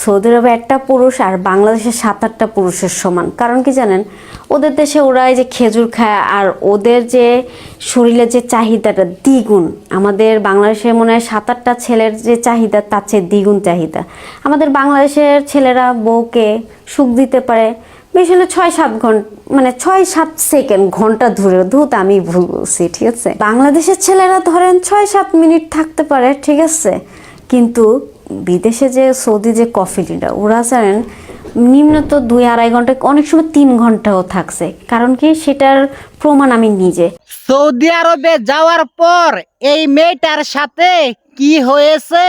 Saudi আরবে একটা পুরুষ আর বাংলাদেশে 7-8টা পুরুষের সমান। কারণ কি জানেন, ওদের দেশে ওরা এই যে খেজুর খায়, আর ওদের যে শরীরের যে চাহিদাটা দ্বিগুণ। আমাদের বাংলাদেশে মনে হয় 7-8টা ছেলের যে চাহিদা তার চেয়ে দ্বিগুণ চাহিদা। আমাদের বাংলাদেশের ছেলেরা বউকে সুখ দিতে পারে বেশি হলে 6-7 ঘন্টা, মানে 6-7 সেকেন্ড, ঘন্টা ধরে ধুত আমি ভুল বলছি, ঠিক আছে। বাংলাদেশের ছেলেরা ধরেন 6-7 মিনিট থাকতে পারে, ঠিক আছে। কিন্তু বিদেশে যে সৌদি যে কফিটা ওরা জানেন নিম্নত 2-2.5 ঘন্টা, অনেক সময় 3 ঘন্টাও থাকছে। কারণ কি, সেটার প্রমাণ আমি নিজে। সৌদি আরবে যাওয়ার পর এই মেয়েটার সাথে কি হয়েছে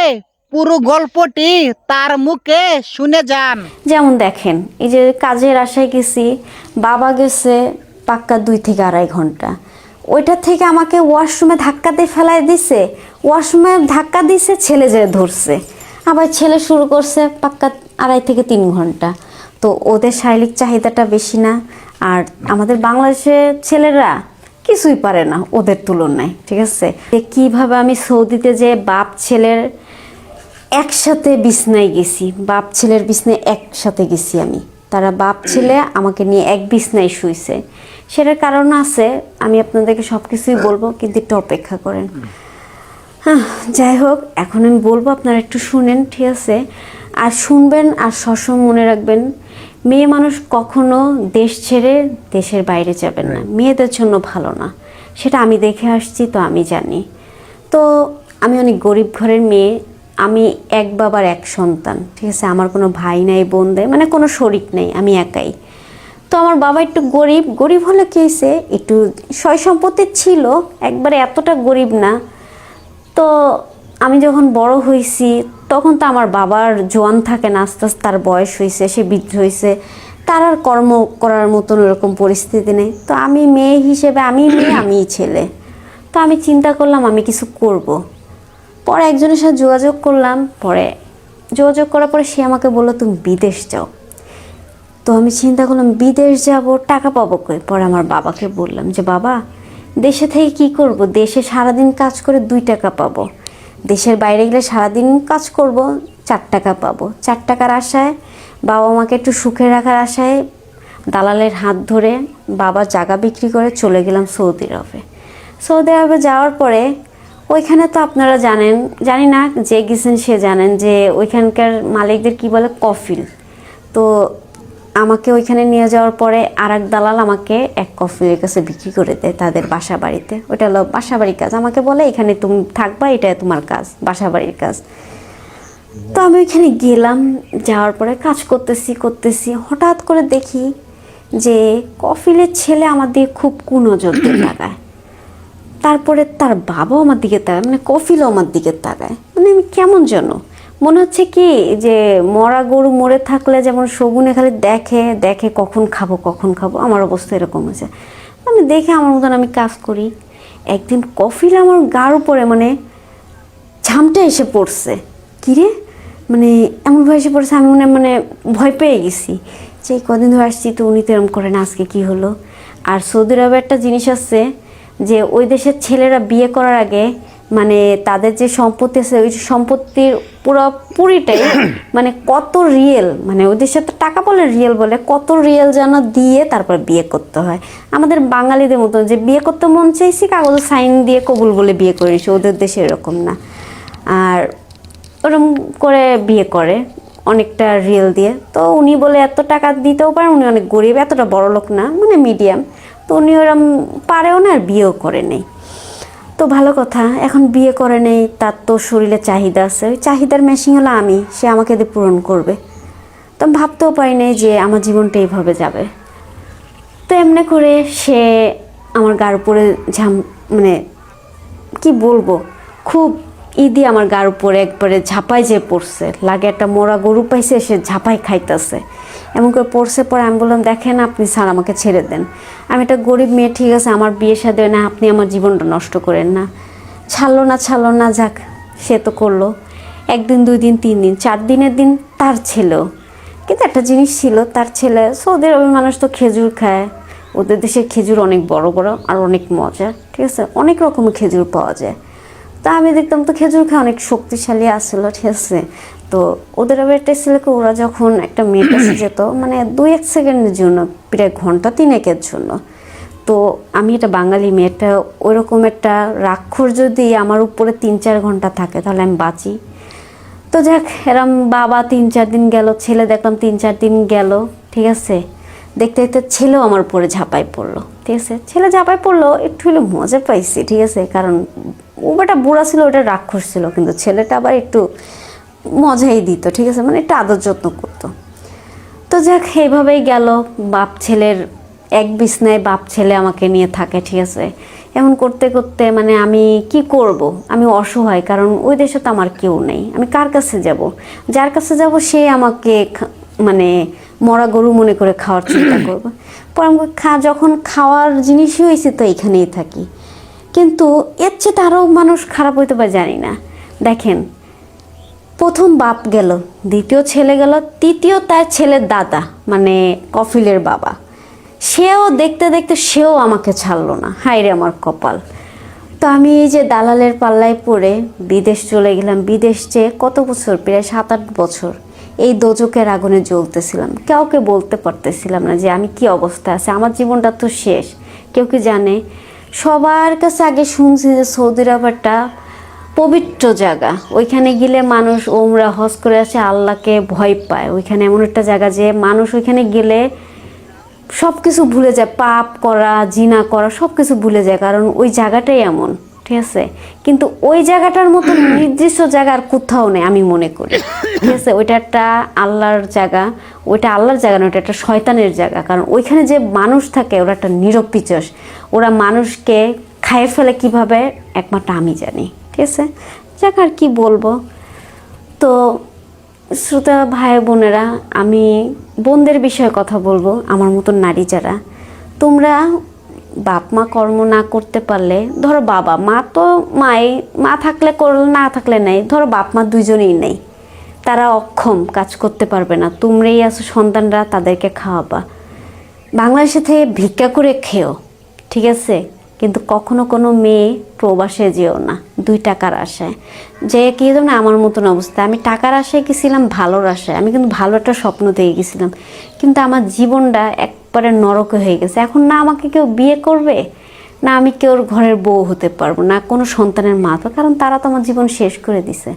পুরো গল্পটি তার মুখে শুনে যান। যেমন দেখেন, এই যে কাজের আশায় গেছি, বাবা গেছে পাক্কা 2-2.5 ঘন্টা। ওইটা থেকে আমাকে ওয়াশরুমে ধাক্কা দিয়ে ফেলাই দিছে, ওয়াশরুমে ধাক্কা দিছে, ছেলে যে ধরছে, আবার ছেলে শুরু করছে পাক্কা 2.5-3 ঘন্টা। তো ওদের শারীরিক চাহিদাটা বেশি না? আর আমাদের বাংলাদেশের ছেলেরা কিছুই পারে না ওদের তুলনায়, ঠিক আছে। কিভাবে আমি সৌদিতে যে বাপ ছেলের একসাথে বিছনায় গেছি, বাপ ছেলের বিছনায় একসাথে গেছি আমি, তারা বাপ ছেলে আমাকে নিয়ে এক বিছনায় শুইছে। সেটার কারণ আছে, আমি আপনাদেরকে সব কিছুই বলবো, কিন্তু একটু অপেক্ষা করেন। হ্যাঁ, যাই হোক, এখন আমি বলবো, আপনারা একটু শুনেন, ঠিক আছে। আর শুনবেন, আর সবসময় মনে রাখবেন, মেয়ে মানুষ কখনো দেশ ছেড়ে দেশের বাইরে যাবেন না, মেয়েদের জন্য ভালো না। সেটা আমি দেখে আসছি, তো আমি জানি। তো আমি অনেক গরিব ঘরের মেয়ে, আমি এক বাবার এক সন্তান, ঠিক আছে। আমার কোনো ভাই নাই, বোন নাই, মানে কোনো শরিক নেই, আমি একাই। তো আমার বাবা একটু গরিব, গরিব হলে কী হয়েছে, একটু সয় সম্পত্তি ছিল, একবারে এতটা গরিব না। তো আমি যখন বড় হয়েছি তখন তো আমার বাবার জোয়ান থাকে না, আস্তে আস্তে তার বয়স হয়েছে, সে বৃদ্ধ হয়েছে, তার আর কর্ম করার মতন এরকম পরিস্থিতি নেই। তো আমি মেয়ে হিসেবে, আমি মেয়ে, আমিই ছেলে, তো আমি চিন্তা করলাম আমি কিছু করব। পরে একজনের সাথে যোগাযোগ করলাম, পরে যোগাযোগ করার পরে সে আমাকে বললো তুমি বিদেশ যাও। তো আমি চিন্তা করলাম বিদেশ যাব, টাকা পাবো কই। পরে আমার বাবাকে বললাম যে বাবা, দেশে থেকে কি করব, দেশে সারাদিন কাজ করে 2 টাকা পাবো, দেশের বাইরে গেলে সারাদিন কাজ করব 4 টাকা পাবো। 4 টাকার আশায়, বাবা মাকে একটু সুখে রাখার আশায় দালালের হাত ধরে বাবা জায়গা বিক্রি করে চলে গেলাম সৌদি আরবে। সৌদি আরবে যাওয়ার পরে ওইখানে তো আপনারা জানেন, জানি না, যে গেছেন সে জানেন যে ওইখানকার মালিকদের কি বলে, কফিল। তো আমাকে ওইখানে নিয়ে যাওয়ার পরে আর এক দালাল আমাকে এক কফিলের কাছে বিক্রি করে দেয় তাদের বাসা বাড়িতে। ওইটা হলো বাসা বাড়ির কাজ, আমাকে বলে এখানে তুমি থাকবা, এটা তোমার কাজ, বাসা বাড়ির কাজ। তো আমি ওইখানে গেলাম, যাওয়ার পরে কাজ করতেছি, হঠাৎ করে দেখি যে কফিলের ছেলে আমার দিকে খুব কুনজর দিয়ে তাকায়। তারপরে তার বাবাও আমার দিকে তাকায়, মানে কফিলও আমার দিকে তাকায়। মানে আমি কেমন যেন মনে হচ্ছে কি, যে মরা গরু মরে থাকলে যেমন শগুনে খালি দেখে দেখে কখন খাবো, আমার অবস্থা এরকম হয়েছে। আমি দেখে আমার মতন আমি কাজ করি। একদিন কফিল আমার গার উপরে মানে ঝামটা এসে পড়ছে, কিরে, মানে এমনভাবে এসে পড়ছে, আমি মানে ভয় পেয়ে গেছি যে কদিন ধরে আসছি তো উনি তো এরকম করে না, আজকে কী হলো। আর সৌদি আরবে একটা জিনিস আছে যে ওই দেশের ছেলেরা বিয়ে করার আগে মানে তাদের যে সম্পত্তি আছে ওই সম্পত্তির পুরোপুরিটাই মানে কত রিয়েল, মানে ওদের সাথে টাকা বলে রিয়েল বলে, কত রিয়েল যেন দিয়ে তারপর বিয়ে করতে হয়। আমাদের বাঙালিদের মতো যে বিয়ে করতে মন চাইছি কাগজে সাইন দিয়ে কবুল বলে বিয়ে করে নিছি, ওদের দেশে এরকম না। আর ওরকম করে বিয়ে করে অনেকটা রিয়েল দিয়ে। তো উনি বলে এত টাকা দিতেও পারেন, উনি অনেক গরিব, এতটা বড় লোক না, মানে মিডিয়াম। তো উনি ওরম পারেও না, আর বিয়েও করে নেই। তো ভালো কথা, এখন বিয়ে করে নেই, তার তো শরীরে চাহিদা আছে, ওই চাহিদার মেশিন হলো আমি, সে আমাকে দিয়ে পূরণ করবে। তো আমি ভাবতেও পারি নাই যে আমার জীবনটা এইভাবে যাবে। তো এমনি করে সে আমার গার উপরে মানে কি বলবো, খুব ঈদি আমার গার উপরে একবারে ঝাঁপাই যে পড়ছে, লাগে একটা মোরা গরু পাইছে, সে ঝাঁপাই খাইতেছে এমন করে পড়ছে। পরে আমি বললাম দেখেন আপনি স্যার আমাকে ছেড়ে দেন, আমি একটা গরিব মেয়ে, ঠিক আছে, আমার বিয়ে শাদী না, আপনি আমার জীবনটা নষ্ট করেন না। ছাড়লো না, যাক সে তো করলো। 1 দিন 2 দিন 3 দিন 4 দিনের দিন তার ছেলেও, কিন্তু একটা জিনিস ছিল, তার ছেলে সৌদি আরবের মানুষ তো খেজুর খায়, ওদের দেশের খেজুর অনেক বড় বড় আর অনেক মজা, ঠিক আছে, অনেক রকমের খেজুর পাওয়া যায়। তা আমি দেখতাম তো খেজুর খায় অনেক শক্তিশালী আসলো, ঠিক আছে। তো ওদের আবার একটা ছিল কি, ওরা যখন একটা মেয়ের কাছে যেত মানে 2-1 সেকেন্ডের জন্য, প্রায় ঘন্টা 3-1-এর জন্য, তো আমি এটা বাঙালি মেয়েটা, ওইরকম একটা রাক্ষর যদি আমার উপরে 3-4 ঘন্টা থাকে তাহলে আমি বাঁচি। তো যাক, এরম বাবা 3-4 দিন গেল, ছেলে দেখলাম 3-4 দিন গেল, ঠিক আছে। দেখতে দেখতে ছেলেও আমার উপরে ঝাঁপাই পড়লো, ঠিক আছে। ছেলে ঝাঁপাই পড়লো, একটু হলে মজা পাইছি, ঠিক আছে, কারণ ও বেটা বুড়া ছিল, ওটা রাক্ষস ছিল, কিন্তু ছেলেটা আবার একটু মজাই দিত, ঠিক আছে, মানে একটু আদর যত্ন করতো। তো যাক, এইভাবেই গেল। বাপ ছেলের এক বিছনায় বাপ ছেলে আমাকে নিয়ে থাকে, ঠিক আছে। এমন করতে করতে মানে আমি কি করব, আমি অসহায়, কারণ ওই দেশে তো আমার কেউ নেই, আমি কার কাছে যাব? যার কাছে যাব সে আমাকে মানে মরা গরু মনে করে খাওয়ার চিন্তা করবে। পরে আমাকে যখন খাওয়ার জিনিসই হয়েছে তো এখানেই থাকি। কিন্তু এর চেয়ে আরও মানুষ খারাপ হইতে পারে জানি না। দেখেন, প্রথম বাপ গেল, দ্বিতীয় ছেলে গেল, তৃতীয় তার ছেলের দাদা মানে কফিলের বাবা, সেও দেখতে দেখতে সেও আমাকে ছাড়লো না। হায় রে আমার কপাল। তো আমি এই যে দালালের পাল্লায় পড়ে বিদেশ চলে গেলাম। বিদেশ যে কত বছর, প্রায় 7-8 বছর এই দোজকের আগুনে জ্বলতেছিলাম। কাউকে বলতে পারতেছিলাম না যে আমি কি অবস্থা আছে, আমার জীবনটা তো শেষ। কেউ কি জানে? সবার কাছে আগে শুনছি যে সৌদি আরব একটা পবিত্র জায়গা, ওইখানে গেলে মানুষ ওমরা হজ করে আসে, আল্লাহকে ভয় পায়। ওইখানে এমন একটা জায়গা যে মানুষ ওইখানে গেলে সব কিছু ভুলে যায়, পাপ করা, জিনা করা সব কিছু ভুলে যায়, কারণ ওই জায়গাটাই এমন, ঠিক আছে। কিন্তু ওই জায়গাটার মতো নির্দিষ্ট জায়গা আর কোথাও নেই আমি মনে করি, ঠিক আছে। ওইটা একটা আল্লাহর জায়গা, ওইটা আল্লাহর জায়গা না, ওইটা একটা শয়তানের জায়গা। কারণ ওইখানে যে মানুষ থাকে ওরা একটা নিরপিচস, ওরা মানুষকে খাইয়ে ফেলে কিভাবে একমাত্র আমি জানি, ঠিক আছে। যাক, আর কি বলবো। তো শ্রোতা ভাই বোনেরা, আমি বোনদের বিষয়ে কথা বলবো, আমার মতন নারী যারা, তোমরা বাপ মা কর্ম না করতে পারলে, ধরো বাবা মা তো মা থাকলে করল, না থাকলে নেই, ধরো বাপ মা দুইজনেই নেই, তারা অক্ষম, কাজ করতে পারবে না, তোমরাই আছো সন্তানরা, তাদেরকে খাওয়াবা। বাংলাদেশে থেকে ভিক্ষা করে খেও, ঠিক আছে, কিন্তু কখনো কোনো মেয়ে প্রবাসে যেও না 2 টাকার আশায়। যে কি না আমার মতন অবস্থা, আমি টাকার আশায় গেছিলাম, ভালোর আশায়, আমি কিন্তু ভালো একটা স্বপ্ন দিয়ে গেছিলাম, কিন্তু আমার জীবনটা একবারে নরক হয়ে গেছে। এখন না আমাকে কেউ বিয়ে করবে, না আমি কেউর ঘরের বউ হতে পারবো, না কোনো সন্তানের মা, তো কারণ তারা তো আমার জীবন শেষ করে দিছে।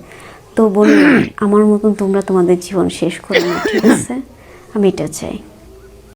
তো বললাম আমার মতন তোমরা তোমাদের জীবন শেষ করো না, ঠিক আছে, আমি এটা চাই।